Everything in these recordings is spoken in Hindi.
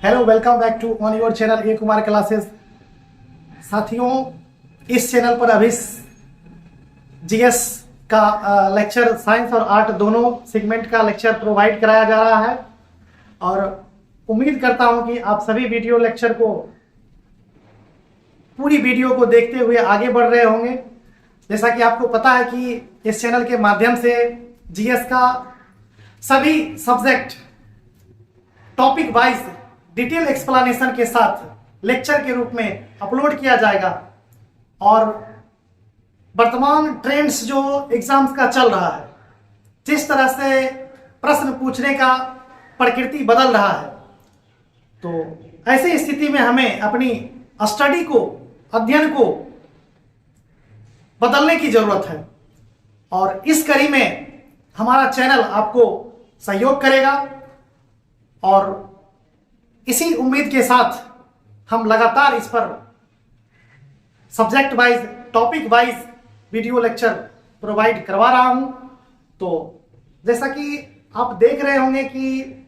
Hello, welcome back to on your channel A Kumar classes. साथियों, इस चैनल पर अभी जीएस का लेक्चर, साइंस और आर्ट दोनों सेगमेंट का लेक्चर प्रोवाइड कराया जा रहा है और उम्मीद करता हूं कि आप सभी वीडियो लेक्चर को, पूरी वीडियो को देखते हुए आगे बढ़ रहे होंगे। जैसा कि आपको पता है कि इस चैनल के माध्यम से जीएस का सभी subject topic wise detail explanation के साथ लेक्चर के रूप में अपलोड किया जाएगा और वर्तमान ट्रेंड्स जो एग्जाम्स का चल रहा है, जिस तरह से प्रश्न पूछने का प्रकृति बदल रहा है, तो ऐसी स्थिति में हमें अपनी स्टडी को, अध्ययन को बदलने की जरूरत है और इस कड़ी में हमारा चैनल आपको सहयोग करेगा और इसी उम्मीद के साथ हम लगातार इस पर subject wise, topic wise video lecture provide करवा रहा हूं। तो जैसा कि आप देख रहे होंगे कि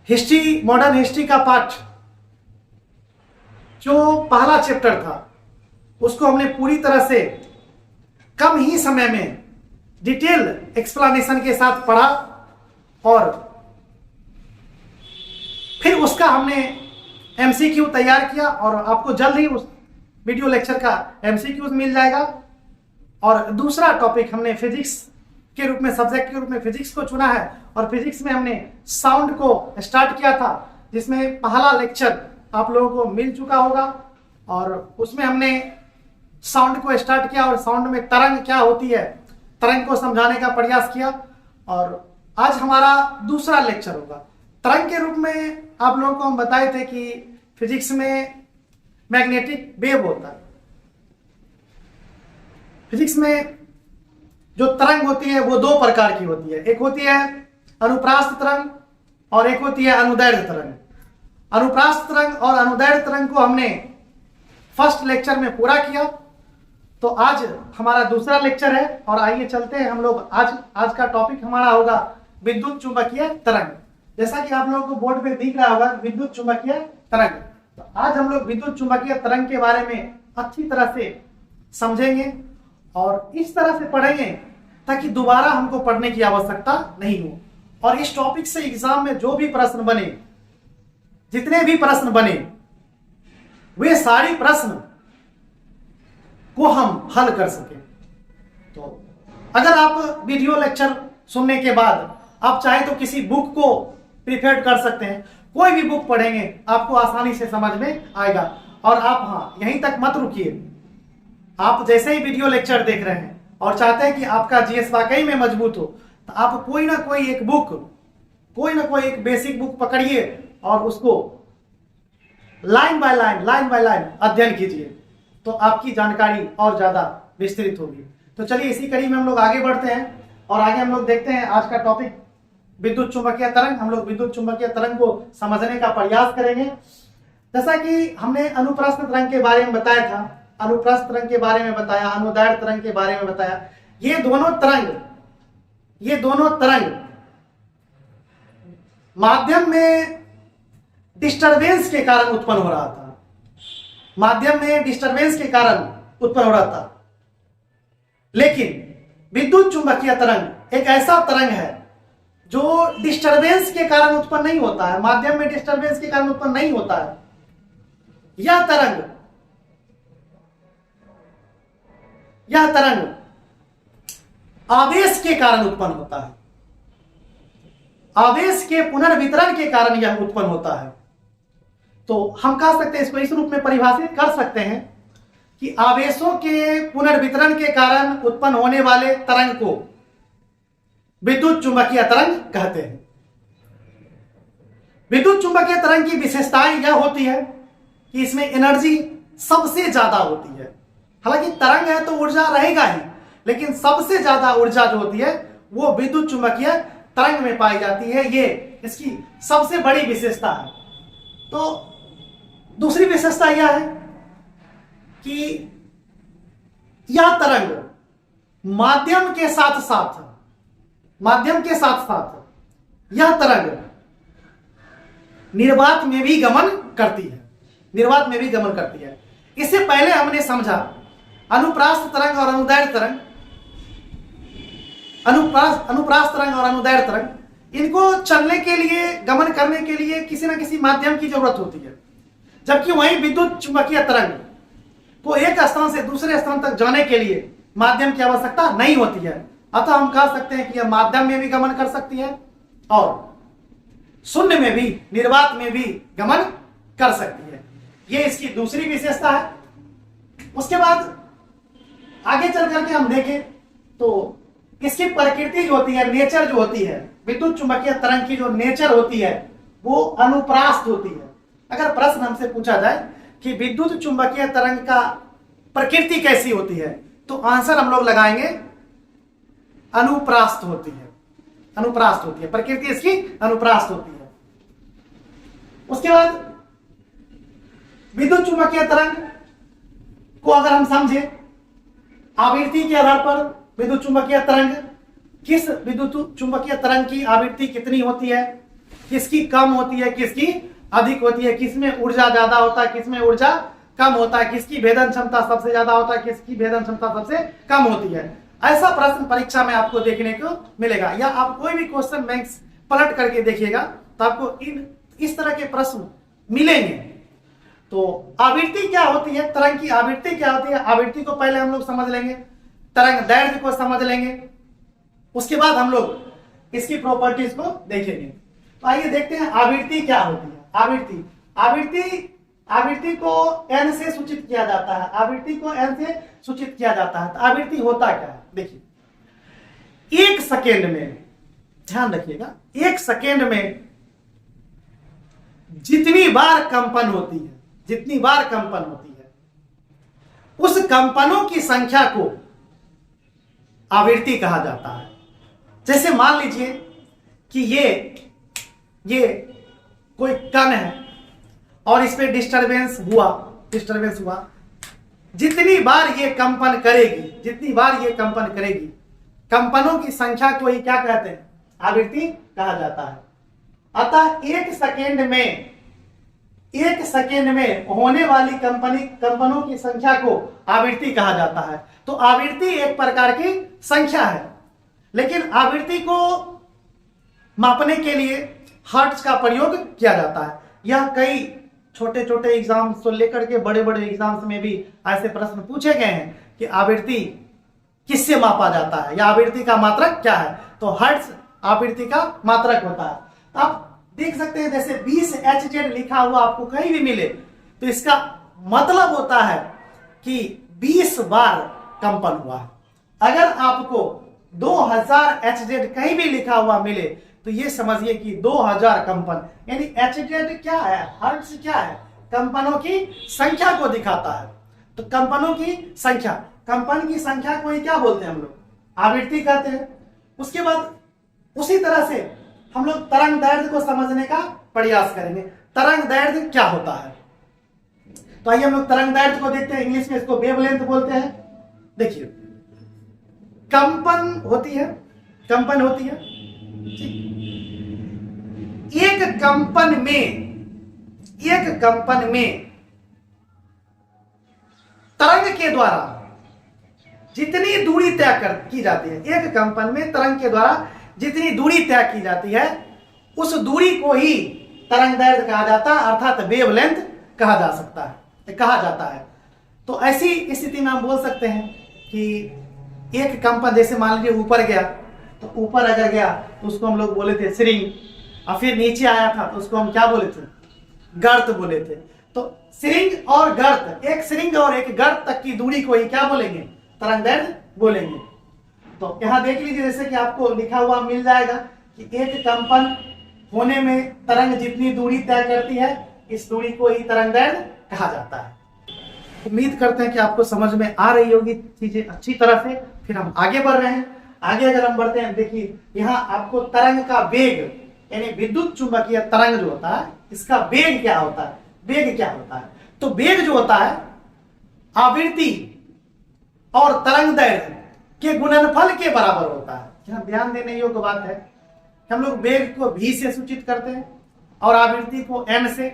हिस्ट्री, मॉडर्न हिस्ट्री का पार्ट जो पहला चैप्टर था उसको हमने पूरी तरह से कम ही समय में डिटेल एक्सप्लेनेशन के साथ पढ़ा और फिर उसका हमने एमसीक्यू तैयार किया और आपको जल्द ही उस वीडियो लेक्चर का एमसीक्यूज मिल जाएगा। और दूसरा टॉपिक हमने फिजिक्स के रूप में, सब्जेक्ट के रूप में फिजिक्स को चुना है और फिजिक्स में हमने साउंड को स्टार्ट किया था, जिसमें पहला लेक्चर आप लोगों को मिल चुका होगा और उसमें हमने साउंड को स्टार्ट किया और साउंड में तरंग क्या होती है, तरंग को समझाने का प्रयास किया। और आज हमारा दूसरा लेक्चर होगा तरंग के रूप में। आप लोगों को हम बताए थे कि फिजिक्स में मैग्नेटिक वेव होता है। फिजिक्स में जो तरंग होती है वो दो प्रकार की होती है, एक होती है अनुप्रास्थ तरंग और एक होती है अनुदैर्ध्य तरंग। अनुप्रास्थ तरंग और अनुदैर्ध्य तरंग को हमने फर्स्ट लेक्चर में पूरा किया, तो आज हमारा दूसरा लेक्चर है और आइए चलते हैं हम लोग। आज का टॉपिक हमारा होगा विद्युत चुंबकीय तरंग। जैसा कि आप लोगों को बोर्ड पे दिख रहा होगा विद्युत चुंबकीय तरंग, तो आज हम लोग विद्युत चुंबकीय तरंग के बारे में अच्छी तरह से समझेंगे और इस तरह से पढ़ेंगे ताकि दोबारा हमको पढ़ने की आवश्यकता नहीं हो। और इस टॉपिक से एग्जाम में जो भी प्रश्न बने, जितने भी प्रश्न बने, वे सारी प्रश्न को हम हल कर सके। तो अगर आप वीडियो लेक्चर सुनने के बाद आप चाहे तो किसी बुक को प्रिफर कर सकते हैं, कोई भी बुक पढ़ेंगे आपको आसानी से समझ में आएगा। और आप यहीं तक मत रुकिए, आप जैसे ही वीडियो लेक्चर देख रहे हैं और चाहते हैं कि आपका जीएस वाकई में मजबूत हो, तो आप कोई ना कोई एक बुक, कोई ना कोई एक बेसिक बुक पकड़िए और उसको लाइन बाय लाइन अध्ययन कीजिए, तो आपकी जानकारी और ज्यादा विस्तृत होगी। तो चलिए इसी कड़ी में हम लोग आगे बढ़ते हैं और आगे हम लोग देखते हैं आज का टॉपिक विद्युत चुंबकीय तरंग। हम लोग विद्युत चुंबकीय तरंग को समझने का प्रयास करेंगे। जैसा कि हमने अनुप्रस्थ तरंग के बारे में बताया था, अनुप्रस्थ तरंग के बारे में बताया, अनुदैर्ध्य तरंग के बारे में बताया। ये दोनों तरंग माध्यम में डिस्टरबेंस के कारण उत्पन्न हो रहा था, माध्यम में डिस्टरबेंस के कारण उत्पन्न हो रहा था। लेकिन विद्युत चुंबकीय तरंग एक ऐसा तरंग है जो डिस्टरबेंस के कारण उत्पन्न नहीं होता है, माध्यम में डिस्टरबेंस के कारण उत्पन्न नहीं होता है। यह तरंग आवेश के कारण उत्पन्न होता है, आवेश के पुनर्वितरण के कारण यह उत्पन्न होता है। तो हम कह सकते हैं, इसको इस रूप में परिभाषित कर सकते हैं कि आवेशों के पुनर्वितरण के कारण उत्पन्न होने वाले तरंग को विद्युत चुंबकीय तरंग कहते हैं। विद्युत चुंबकीय तरंग की विशेषताएं यह होती है कि इसमें एनर्जी सबसे ज्यादा होती है। हालांकि तरंग है तो ऊर्जा रहेगा ही, लेकिन सबसे ज्यादा ऊर्जा जो होती है वो विद्युत चुंबकीय तरंग में पाई जाती है। ये इसकी सबसे बड़ी विशेषता है। तो दूसरी विशेषता यह है कि यह तरंग माध्यम के साथ साथ यह तरंग निर्वात में भी गमन करती है, निर्वात में भी गमन करती है। इससे पहले हमने समझा अनुप्रास्थ तरंग और अनुदैर्घ्य तरंग, अनुप्रास्थ तरंग और अनुदैर्घ्य तरंग, इनको चलने के लिए, गमन करने के लिए किसी न किसी माध्यम की जरूरत होती है, जबकि वहीं विद्युत चुंबकीय तरंग को एक स्थान से दूसरे स्थान तक जाने के लिए माध्यम की आवश्यकता नहीं होती है। अतः हम कह सकते हैं कि यह माध्यम में भी गमन कर सकती है और शून्य में भी, निर्वात में भी गमन कर सकती है। यह इसकी दूसरी विशेषता है। उसके बाद आगे चल करके हम देखें तो इसकी प्रकृति जो होती है, नेचर जो होती है, विद्युत चुंबकीय तरंग की जो नेचर होती है वो अनुप्रास्थ होती है। अगर प्रश्न हमसे पूछा जाए कि विद्युत चुंबकीय तरंग का प्रकृति कैसी होती है, तो आंसर हम लोग लगाएंगे अनुप्रास्थ होती है, अनुप्रास्थ होती है, प्रकृति इसकी अनुप्रास्थ होती है। उसके बाद विद्युत चुंबकीय तरंग को अगर हम समझे आवृत्ति के आधार पर, विद्युत चुंबकीय तरंग, किस विद्युत चुंबकीय तरंग की आवृत्ति कितनी होती है, किसकी कम होती है, किसकी अधिक होती है, किसमें ऊर्जा ज्यादा होता है, किसमें ऊर्जा कम होता है, किसकी भेदन क्षमता सबसे ज्यादा होता है, किसकी भेदन क्षमता सबसे कम होती है। ऐसा प्रश्न परीक्षा में आपको देखने को मिलेगा, या आप कोई भी क्वेश्चन बैंक पलट करके देखिएगा तो आपको इस तरह के प्रश्न मिलेंगे। तो आवृत्ति क्या होती है, तरंग की आवृत्ति क्या होती है, आवृत्ति को पहले हम लोग समझ लेंगे, तरंग दैर्घ्य को समझ लेंगे, उसके बाद हम लोग इसकी प्रॉपर्टीज को देखेंगे। तो आइए देखते हैं आवृत्ति क्या होती है। आवृत्ति को n से सूचित किया जाता है, आवृत्ति को n से सूचित किया जाता है। तो आवृत्ति होता क्या है, देखिए, एक सेकेंड में, ध्यान रखिएगा, एक सेकेंड में जितनी बार कंपन होती है, जितनी बार कंपन होती है, उस कंपनों की संख्या को आवृत्ति कहा जाता है। जैसे मान लीजिए कि ये कोई कण है और इस पे डिस्टरबेंस हुआ, जितनी बार ये कंपन करेगी, जितनी बार ये कंपन करेगी, कंपनों की संख्या को ही क्या कहते हैं, आवृत्ति कहा जाता है। अतः एक सेकेंड में होने वाली कंपनों की संख्या को आवृत्ति कहा जाता है। तो आवृत्ति एक प्रकार की संख्या है, लेकिन आवृत्ति को मापने के लिए हर्ट्ज का प्रयोग किया जाता है। यह कई छोटे छोटे एग्जाम्स से लेकर के बड़े बड़े एग्जाम्स में भी ऐसे प्रश्न पूछे गए हैं कि आवृत्ति किससे मापा जाता है या आवृत्ति का मात्रक क्या है। तो हर्ट्ज आवृत्ति का मात्रक होता है। आप देख सकते हैं जैसे 20 Hz लिखा हुआ आपको कहीं भी मिले तो इसका मतलब होता है कि 20 बार कंपन हुआ है। अगर आपको 2000 Hz कहीं भी लिखा हुआ मिले तो ये समझिए कि 2000 कंपन, यानी Hz क्या है, हर्ट्ज क्या है, कंपनों की संख्या को दिखाता है। तो कंपनों की संख्या, कंपन की संख्या को ही क्या बोलते हैं हम लोग, आवृत्ति कहते हैं। उसके बाद उसी तरह से हम लोग तरंग दैर्घ्य को समझने का प्रयास करेंगे। तरंग दैर्घ्य क्या होता है, तो आइए हम लोग तरंग दैर्घ्य को देखते हैं। इंग्लिश में इसको वेवलेंथ बोलते हैं। देखिए, कंपन होती है, एक कंपन में तरंग के द्वारा जितनी दूरी तय की जाती है, एक कंपन में तरंग के द्वारा जितनी दूरी तय की जाती है उस दूरी को ही तरंग दैर्घ्य कहा जाता है, अर्थात वेवलेंथ कहा जाता है। तो ऐसी स्थिति में हम बोल सकते हैं कि एक कंपन जैसे मान लीजिए ऊपर गया, तो ऊपर अगर गया तो उसको हम लोग बोले थे श्रिंग, और फिर नीचे आया था तो उसको हम क्या बोले थे, गर्त बोले थे। तो श्रिंग और गर्त, एक श्रिंग और एक गर्त तक की दूरी को ही क्या बोलेंगे, तरंग दैर्घ्य बोलेंगे। तो यहां देख लीजिए जैसे कि आपको लिखा हुआ मिल जाएगा कि एक कंपन होने में तरंग जितनी दूरी तय करती है इस दूरी को ही तरंग दैर्घ्य कहा जाता है। उम्मीद करते हैं कि आपको समझ में आ रही होगी चीजें अच्छी तरह से। फिर हम आगे बढ़ रहे हैं। आगे अगर हम बढ़ते हैं, देखिए यहाँ आपको तरंग का वेग, यानी विद्युत चुंबकीय तरंग जो होता है इसका वेग क्या होता है, वेग क्या होता है। तो वेग जो होता है आवृत्ति और तरंग दैर्घ्य के गुणनफल के बराबर होता है। यहाँ ध्यान देने योग्य बात है, हम लोग वेग को v से सूचित करते हैं और आवृत्ति को m से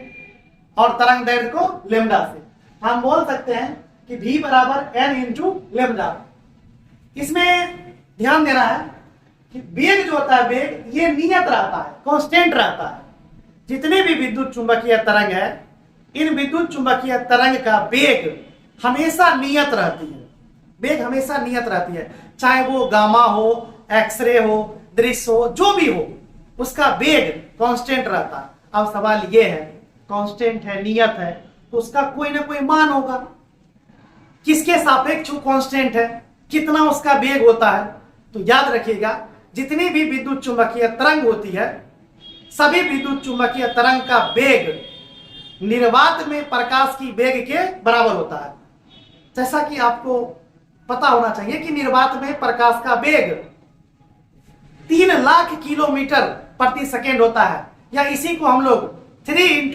और तरंग दैर्ध्य को लेमडा से। हम बोल सकते हैं कि v बराबर n इंटू लेमडा। इसमें ध्यान देना है कि वेग जो होता है, वेग ये नियत रहता है, कांस्टेंट रहता है। जितने भी विद्युत चुंबकीय तरंग है, इन विद्युत चुंबकीय तरंग का वेग हमेशा नियत रहती है। वेग हमेशा नियत रहती है, चाहे वो गामा हो, एक्सरे हो, दृश्य हो, जो भी हो, उसका वेग कांस्टेंट रहता है। अब सवाल ये है, कांस्टेंट है, नियत है, तो उसका कोई ना कोई मान होगा। किसके सापेक्ष वो कांस्टेंट है, कितना उसका वेग होता है? तो याद रखिएगा, जितनी भी विद्युत चुंबकीय तरंग होती है, सभी विद्युत चुंबकीय तरंग का वेग निर्वात में प्रकाश की वेग के बराबर होता है। जैसा कि आपको पता होना चाहिए कि निर्वात में प्रकाश का वेग 3 लाख किलोमीटर प्रति सेकेंड होता है, या इसी को हम लोग 3 ×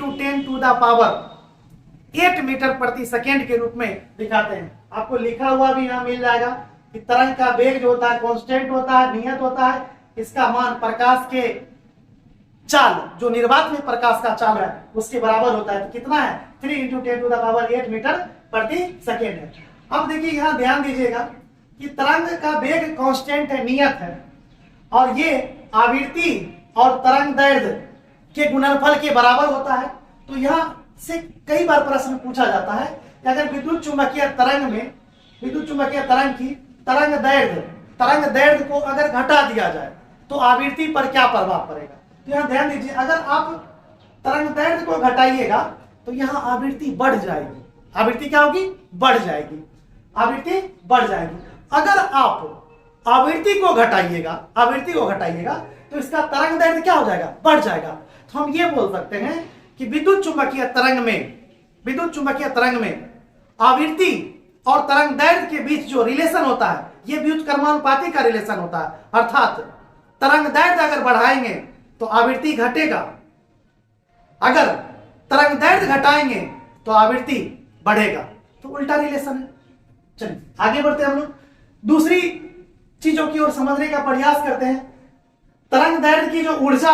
10⁸ मीटर प्रति सेकेंड के रूप में दिखाते हैं। आपको लिखा हुआ भी यहाँ मिल जाएगा कि तरंग का वेग जो होता है कांस्टेंट होता है, नियत होता है। इसका मान प्रकाश के चाल, जो निर्वात में प्रकाश का चाल है, उसके बराबर होता है। तो कितना है? 3 × 10⁸ मीटर प्रति सेकेंड है। अब देखिए, यहाँ ध्यान दीजिएगा कि तरंग का वेग कांस्टेंट है, नियत है, और ये आवृत्ति और तरंग दैर्ध्य के गुणनफल के बराबर होता है। तो यहाँ से कई बार प्रश्न पूछा जाता है कि अगर विद्युत चुंबकीय तरंग में, विद्युत चुंबकीय तरंग की तरंग दैर्ध्य को अगर घटा दिया जाए तो आवृत्ति पर क्या प्रभाव पड़ेगा? तो यहाँ ध्यान दीजिए, अगर आप तरंग दैर्ध्य को घटाइएगा तो यहाँ आवृत्ति बढ़ जाएगी। आवृत्ति क्या होगी? बढ़ जाएगी। आवृत्ति बढ़ जाएगी। अगर आप आवृत्ति को घटाइएगा तो इसका तरंग दैर्ध्य क्या हो जाएगा? बढ़ जाएगा। तो हम ये बोल सकते हैं कि विद्युत चुंबकीय तरंग में आवृत्ति और तरंग दैर्ध्य के बीच जो रिलेशन होता है, ये व्युत्क्रमानुपाती का रिलेशन होता है। अर्थात तरंग दैर्ध्य अगर बढ़ाएंगे तो आवृत्ति घटेगा, अगर तरंग दैर्ध्य घटाएंगे तो आवृत्ति बढ़ेगा। तो उल्टा रिलेशन है। चलिए आगे बढ़ते हैं, हम लोग दूसरी चीजों की ओर समझने का प्रयास करते हैं। तरंग दैर्ध्य की जो ऊर्जा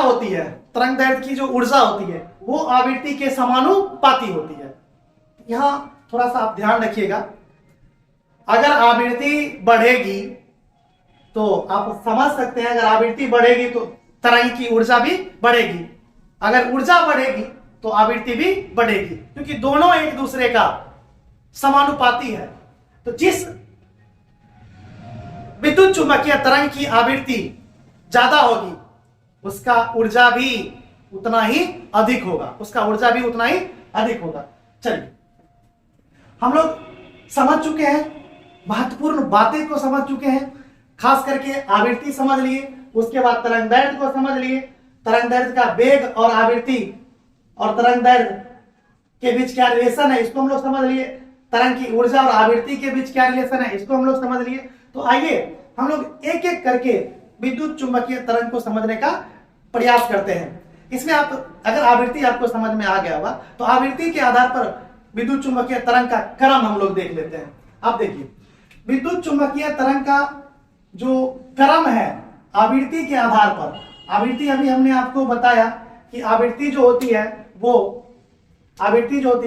होती है, वो आवृत्ति के समानुपाती होती है। यहां थोड़ा सा आप ध्यान रखिएगा, अगर आवृत्ति बढ़ेगी तो आप समझ सकते हैं, अगर आवृत्ति बढ़ेगी तो तरंग की ऊर्जा भी बढ़ेगी, अगर ऊर्जा बढ़ेगी तो आवृत्ति भी बढ़ेगी, क्योंकि दोनों एक दूसरे का समानुपाती है। तो जिस विद्युत चुंबकीय तरंग की आवृत्ति ज्यादा होगी, उसका ऊर्जा भी उतना ही अधिक होगा। चलिए, हम लोग समझ चुके हैं, महत्वपूर्ण बातें को समझ चुके हैं। खास करके आवृत्ति समझ लिए, उसके बाद तरंग दैर्ध्य को समझ लिए, तरंग दैर्ध्य का वेग और आवृत्ति और तरंग दैर्ध्य के बीच क्या रिलेशन है, इसको हम लोग समझ लिए। तरंग की ऊर्जा और आवृत्ति के बीच क्या रिलेशन है, इसको हम लोग समझ लिए। तो आइए हम लोग एक एक करके विद्युत चुंबकीय तरंग को समझने का प्रयास करते हैं। इसमें आप अगर आवृत्ति आपको समझ में आ गया होगा तो आवृत्ति के आधार पर विद्युत चुंबकीय तरंग का क्रम हम लोग देख लेते हैं। आप देखिए, विद्युत चुंबकीय तरंग का जो क्रम है आवृत्ति के आधार पर, आवृत्ति अभी हमने आपको बताया कि आवृत्ति जो होती है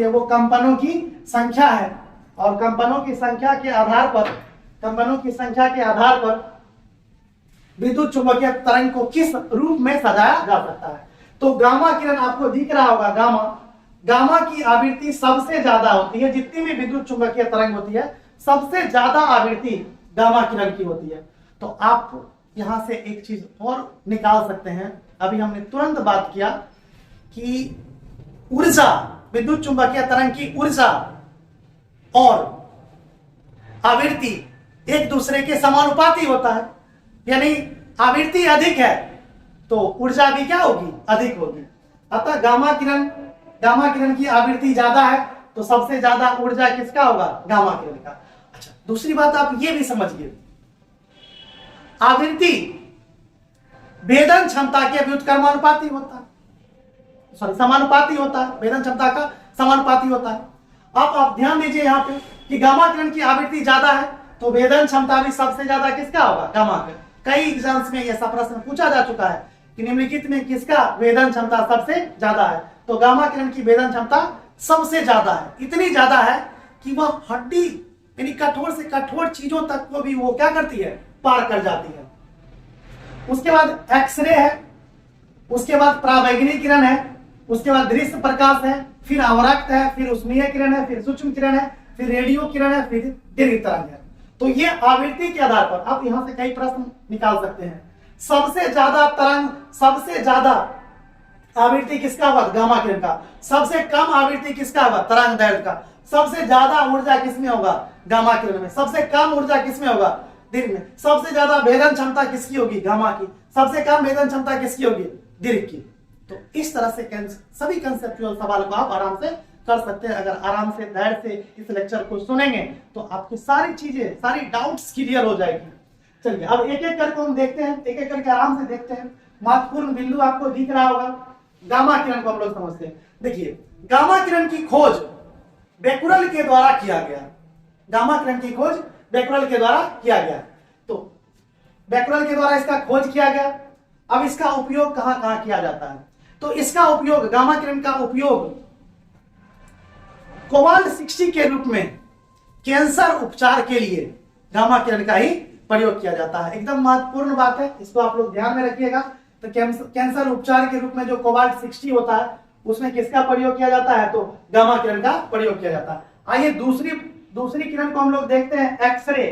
वो कंपनों की संख्या है, और कंपनों की संख्या के आधार पर विद्युत चुंबकीय तरंग को किस रूप में सजाया जा सकता है। तो गामा किरण आपको दिख रहा होगा, गामा की आवृत्ति सबसे ज्यादा होती है। जितनी भी विद्युत चुंबकीय तरंग होती है, सबसे ज्यादा आवृत्ति गामा किरण की होती है। तो आप यहां से एक चीज और निकाल सकते हैं। अभी हमने तुरंत बात किया कि ऊर्जा, विद्युत चुंबकीय तरंग की ऊर्जा और आवृत्ति एक दूसरे के समानुपाती होता है, यानी आवृत्ति अधिक है तो ऊर्जा भी क्या होगी? अधिक होगी। अतः गामा किरण की आवृत्ति ज्यादा है तो सबसे ज्यादा ऊर्जा किसका होगा? गामा किरण का। अच्छा, दूसरी बात आप ये भी समझिए, आवृत्ति भेदन क्षमता के व्युत्क्रमानुपाती होता है, समानुपाती होता है, भेदन क्षमता का समानुपाती होता है। अब आप ध्यान दीजिए यहाँ पे कि गामा किरण की आवृत्ति ज्यादा है तो भेदन क्षमता भी सबसे ज्यादा किसका होगा? गामा किरण। कई एग्जाम्स में ऐसा प्रश्न पूछा जा चुका है कि निम्नलिखित में किसका वेदन क्षमता सबसे ज्यादा है? तो गामा किरण की वेदन क्षमता सबसे ज्यादा है। इतनी ज्यादा है कि वह हड्डी यानी कठोर से कठोर चीजों तक को भी वो क्या करती है? पार कर जाती है। उसके बाद एक्सरे है, उसके बाद पराबैंगनी किरण है, उसके बाद दृश्य प्रकाश है, फिर अवरक्त है, फिर उष्मीय किरण है, फिर सूक्ष्म किरण है, फिर रेडियो किरण है, फिर दीर्घ तरंग है। तो ये आवृत्ति के आधार पर आप यहां से कई प्रश्न निकाल सकते हैं। सबसे ज्यादा तरंग, सबसे ज्यादा आवृत्ति किसका होगा? गामा किरण का। सबसे कम आवृत्ति किसका होगा? तरंग दैर्घ्य का। सबसे ज्यादा ऊर्जा किसमें होगा? गामा किरण में। सबसे कम ऊर्जा किसमें होगा? दीर्घ में। सबसे ज्यादा भेदन क्षमता किसकी होगी? गामा की। सबसे कम भेदन क्षमता किसकी होगी? दीर्घ की। तो इस तरह से सभी कंसेप्चुअल सवाल को आप आराम से कर सकते हैं। अगर आराम से धैर्य से इस लेक्चर को सुनेंगे तो आपकी सारी चीजें, सारी डाउट्स क्लियर हो जाएगी। चलिए अब एक एक करके हम देखते हैं, एक एक करके आराम से देखते हैं। महत्वपूर्ण बिंदु आपको दिख रहा होगा। गामा किरण को हम लोग समझते हैं। देखिए, गामा किरण की खोज बेकुरल के द्वारा किया गया। गामा किरण की खोज बेकुरल के द्वारा किया गया। तो बेकुरल के द्वारा इसका खोज किया गया। अब इसका उपयोग कहां कहां किया जाता है? तो इसका उपयोग, गामा किरण का उपयोग कोबाल्ट 60 के रूप में कैंसर उपचार के लिए गामा किरण का ही प्रयोग किया जाता है। एकदम महत्वपूर्ण बात है, इसको आप लोग ध्यान में रखिएगा। तो कैंसर उपचार के रूप में जो कोबाल्ट 60 होता है उसमें किसका प्रयोग किया जाता है? तो गामा किरण का प्रयोग किया जाता है। आइए दूसरी किरण को हम लोग देखते हैं। एक्सरे।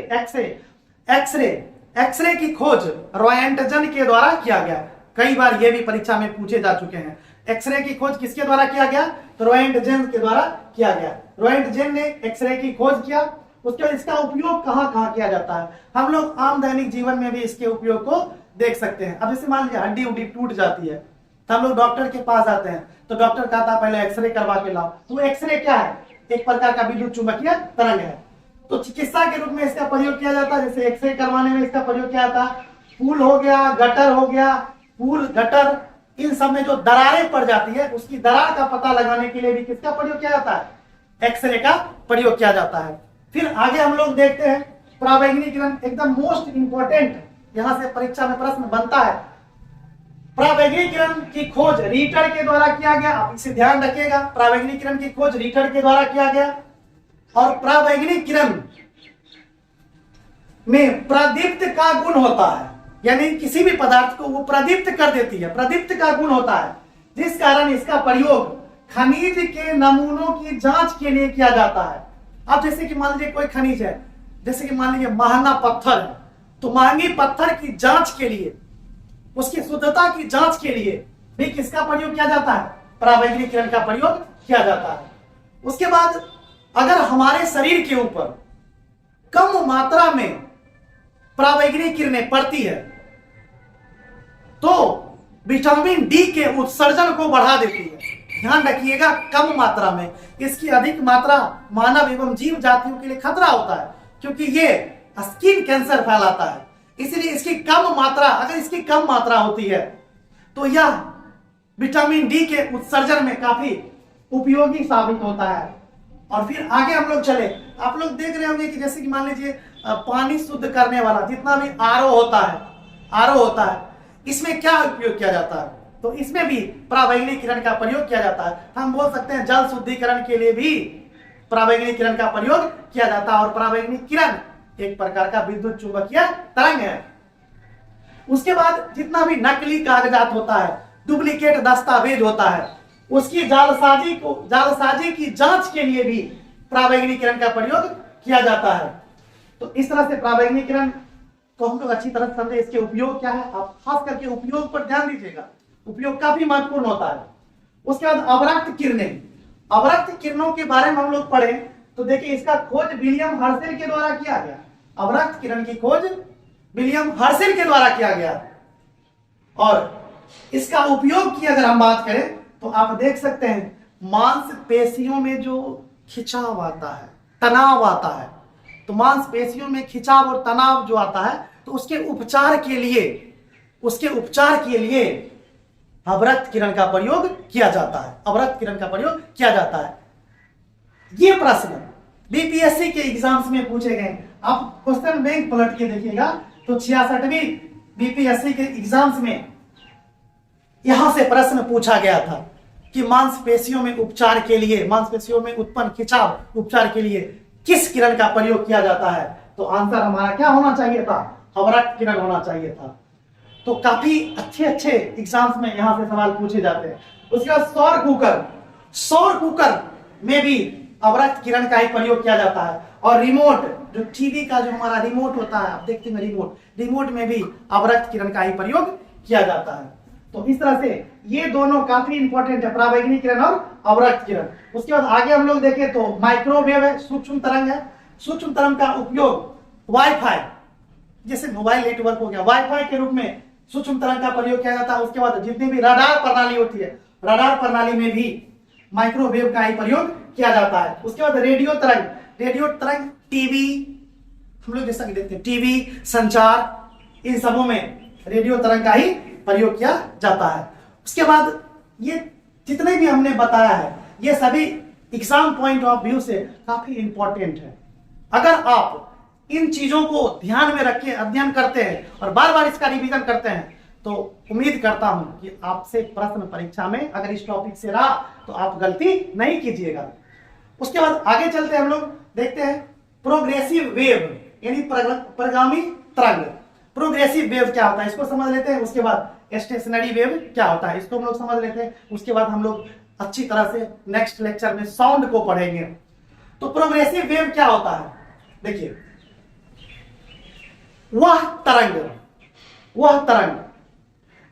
एक्सरे एक्सरे की खोज रॉयंटजन के द्वारा किया गया। कई बार ये भी परीक्षा में पूछे जा चुके हैं। एक्सरे की खोज किसके द्वारा किया गया? तो रॉयंटजन के द्वारा किया गया। रॉयंटजन ने एक्सरे की खोज किया। उसके बाद इसका उपयोग कहां कहां किया जाता है? हम लोग आम दैनिक जीवन में भी इसके उपयोग को देख सकते हैं। अब जैसे मान लीजिए हड्डी उड्डी टूट जाती है तो हम लोग डॉक्टर के पास आते हैं, तो डॉक्टर कहता है पहले एक्सरे करवा के लाओ। तो एक्सरे क्या है? एक प्रकार का विद्युत चुंबकीय तरंग है। तो चिकित्सा के रूप में इसका प्रयोग किया जाता है। जैसे एक्सरे करवाने में इसका प्रयोग किया जाता है। पुल हो गया, गटर हो गया, पुल गटर, इन सब में जो दरारें पड़ जाती है उसकी दरार का पता लगाने के लिए भी किसका प्रयोग किया जाता है? एक्सरे का प्रयोग किया जाता है। फिर आगे हम लोग देखते हैं पराबैंगनी किरण। एकदम मोस्ट इंपॉर्टेंट, यहां से परीक्षा में प्रश्न बनता है। पराबैंगनी किरण की खोज रीटर के द्वारा किया गया। आप इसे ध्यान रखिएगा, पराबैंगनी किरण की खोज रीटर के द्वारा किया गया। और पराबैंगनी किरण में प्रदीप्त का गुण होता है, यानी किसी भी पदार्थ को वो प्रदीप्त कर देती है। प्रदीप्त का गुण होता है, जिस कारण इसका प्रयोग खनिज के नमूनों की जांच के लिए किया जाता है। अब जैसे कि मान लीजिए कोई खनिज है, जैसे कि मान लीजिए महंगा पत्थर है, तो महंगी पत्थर की जांच के लिए, उसकी शुद्धता की जांच के लिए भी किसका प्रयोग किया जाता है? पराबैंगनी किरण का प्रयोग किया जाता है। उसके बाद अगर हमारे शरीर के ऊपर कम मात्रा में पराबैंगनी किरणें पड़ती है तो विटामिन डी के उत्सर्जन को बढ़ा देती है। ध्यान रखिएगा, कम मात्रा में। इसकी अधिक मात्रा मानव एवं जीव जातियों के लिए खतरा होता है, क्योंकि ये स्किन कैंसर फैलाता है। इसलिए इसकी कम मात्रा, अगर इसकी कम मात्रा होती है तो यह विटामिन डी के उत्सर्जन में काफी उपयोगी साबित होता है। और फिर आगे हम लोग चले, आप लोग देख रहे होंगे कि जैसे कि मान लीजिए पानी शुद्ध करने वाला जितना भी आरओ होता है, इसमें क्या उपयोग किया जाता है? तो इसमें भी पराबैंगनी किरण का प्रयोग किया जाता है। हम बोल सकते हैं जल शुद्धिकरण के लिए भी पराबैंगनी किरण का प्रयोग किया जाता है। और पराबैंगनी किरण एक प्रकार का विद्युत चुंबकीय तरंग है। उसके बाद जितना भी नकली कागजात होता है, डुप्लीकेट दस्तावेज होता है, उसकी जालसाजी की जांच के लिए भी पराबैंगनी किरण का प्रयोग किया जाता है। तो इस तरह से पराबैंगनी किरण को हम लोग अच्छी तरह से समझे। इसके उपयोग क्या है, आप खास करके उपयोग पर ध्यान दीजिएगा, उपयोग काफी महत्वपूर्ण होता है। उसके बाद अवरक्त किरणें। अवरक्त किरणों के बारे में हम लोग पढ़े तो देखिए, इसका खोज विलियम हर्शेल के द्वारा किया गया। अवरक्त किरण की खोज विलियम हर्शेल के द्वारा किया गया। और इसका उपयोग की अगर हम बात करें तो आप देख सकते हैं, मांसपेशियों में जो खिंचाव आता है, तनाव आता है, तो मांसपेशियों में खिंचाव और तनाव जो आता है, तो उसके उपचार के लिए अवरक्त किरण का प्रयोग किया जाता है। अवरक्त किरण का प्रयोग किया जाता है। ये प्रश्न बीपीएससी के एग्जाम्स में पूछे गए। आप क्वेश्चन बैंक पलट के देखिएगा तो 66वीं बीपीएससी के एग्जाम्स में यहां से प्रश्न पूछा गया था कि मांसपेशियों में उपचार के लिए, मांसपेशियों में उत्पन्न खिंचाव उपचार के लिए किस किरण का प्रयोग किया जाता है, तो आंसर हमारा क्या होना चाहिए था, अवरक्त किरण होना चाहिए था। तो काफी अच्छे अच्छे एग्जाम्स में यहां से सवाल पूछे जाते हैं। उसके बाद सौर कुकर में भी अवरक्त किरण का ही प्रयोग किया जाता है। और रिमोट, जो टीवी का जो हमारा रिमोट होता है, आप देखते हैं रिमोट में भी अवरक्त किरण का ही प्रयोग किया जाता है। तो इस तरह से ये दोनों काफी इंपॉर्टेंट है, पराबैंगनी किरण और अवरक्त किरण। उसके बाद आगे हम लोग देखें तो माइक्रोवेव है, सूक्ष्म तरंग है। सूक्ष्म तरंग का उपयोग वाईफाई, जैसे मोबाइल नेटवर्क हो गया, वाईफाई के रूप में सूक्ष्म तरंग का प्रयोग किया जाता है। उसके बाद जितनी भी रडार प्रणाली होती है, रडार प्रणाली में भी माइक्रोवेव का ही प्रयोग किया जाता है। उसके बाद रेडियो तरंग टीवी, हम लोग जैसा कि देखते हैं टीवी, संचार, इन सबों में रेडियो तरंग का ही प्रयोग किया जाता है। उसके बाद ये जितने भी हमने बताया है, ये सभी एग्जाम पॉइंट ऑफ व्यू से काफी इंपॉर्टेंट है। अगर आप इन चीजों को ध्यान में रख के अध्ययन करते हैं और बार बार इसका रिवीजन करते हैं, तो उम्मीद करता हूं कि आपसे प्रश्न परीक्षा में अगर इस टॉपिक से रहा तो आप गलती नहीं कीजिएगा। उसके बाद आगे चलते हैं, हम लोग देखते हैं प्रोग्रेसिव वेव यानी प्रगामी तरंग। प्रोग्रेसिव वेव क्या होता है इसको समझ लेते हैं। उसके बाद स्टेशनरी वेव क्या होता है इसको हम लोग समझ लेते हैं। उसके बाद हम लोग अच्छी तरह से नेक्स्ट लेक्चर में साउंड को पढ़ेंगे। तो प्रोग्रेसिव वेव क्या होता है, देखिए वह तरंग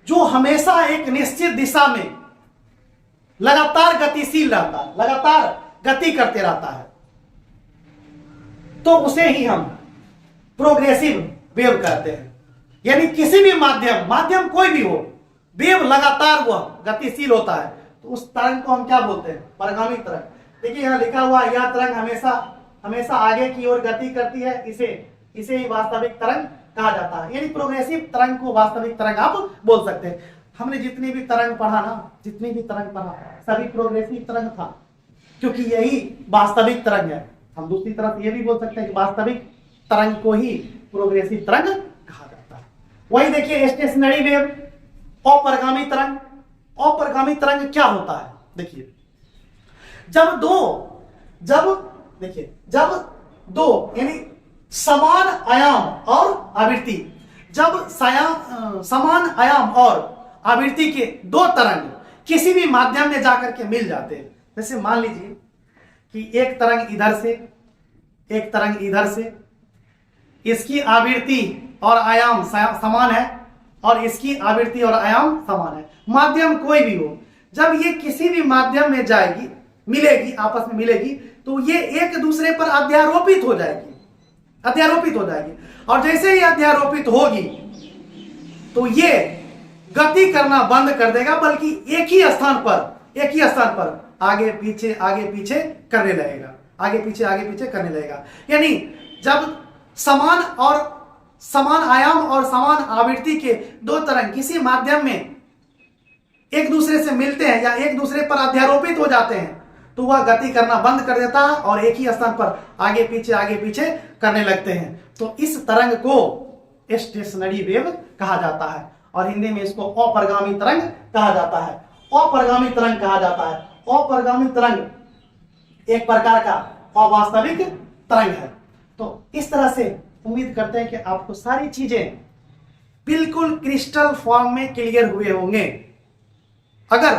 जो हमेशा एक निश्चित दिशा में लगातार गतिशील रहता है, लगातार गति करते रहता है, तो उसे ही हम प्रोग्रेसिव वेव कहते हैं। यानी किसी भी माध्यम कोई भी हो, वेव लगातार वह गतिशील होता है, तो उस तरंग को हम क्या बोलते हैं, परगामी तरंग। देखिए यहां लिखा हुआ, यह तरंग हमेशा आगे की ओर गति करती है, इसे ही वास्तविक तरंग कहा जाता है। यानी प्रोग्रेसिव तरंग को वास्तविक तरंग आप बोल सकते हैं। हमने जितनी भी तरंग पढ़ा सभी प्रोग्रेसिव तरंग था, क्योंकि यही वास्तविक तरंग है। हम दूसरी तरफ ये भी बोल सकते हैं कि वास्तविक तरंग को ही प्रोग्रेसिव तरंग कहा जाता है। वही देखिए स्टेशनरी वेव, अपरगामी तरंग क्या होता है, देखिए जब दो यानी समान आयाम और आवृत्ति, जब समान आयाम और आवृत्ति के दो तरंग किसी भी माध्यम में जाकर के मिल जाते हैं। जैसे मान लीजिए कि एक तरंग इधर से, एक तरंग इधर से, इसकी आवृत्ति और आयाम समान है और इसकी आवृत्ति और आयाम समान है, माध्यम कोई भी हो, जब ये किसी भी माध्यम में जाएगी, मिलेगी, आपस में मिलेगी, तो ये एक दूसरे पर अध्यारोपित हो जाएगी। और जैसे ही अध्यारोपित होगी तो ये गति करना बंद कर देगा, बल्कि एक ही स्थान पर आगे पीछे करने लगेगा। यानी जब समान आयाम और समान आवृत्ति के दो तरंग किसी माध्यम में एक दूसरे से मिलते हैं या एक दूसरे पर अध्यारोपित हो जाते हैं, तो वह गति करना बंद कर देता है और एक ही स्थान पर आगे पीछे करने लगते हैं। तो इस तरंग को स्टेशनरी वेव कहा जाता है और हिंदी में इसको अपरगामी तरंग कहा जाता है। अपरगामी तरंग एक प्रकार का अवास्तविक तरंग है। तो इस तरह से उम्मीद करते हैं कि आपको सारी चीजें बिल्कुल क्रिस्टल फॉर्म में क्लियर हुए होंगे। अगर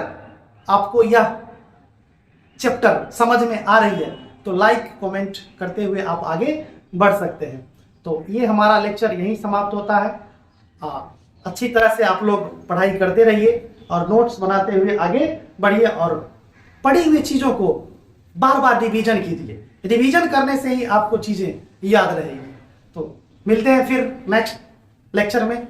आपको यह चैप्टर समझ में आ रही है तो लाइक कमेंट करते हुए आप आगे बढ़ सकते हैं। तो ये हमारा लेक्चर यहीं समाप्त होता है। अच्छी तरह से आप लोग पढ़ाई करते रहिए और नोट्स बनाते हुए आगे बढ़िए और पढ़ी हुई चीज़ों को बार बार रिवीजन कीजिए। रिवीजन करने से ही आपको चीज़ें याद रहेगी। तो मिलते हैं फिर नेक्स्ट लेक्चर में।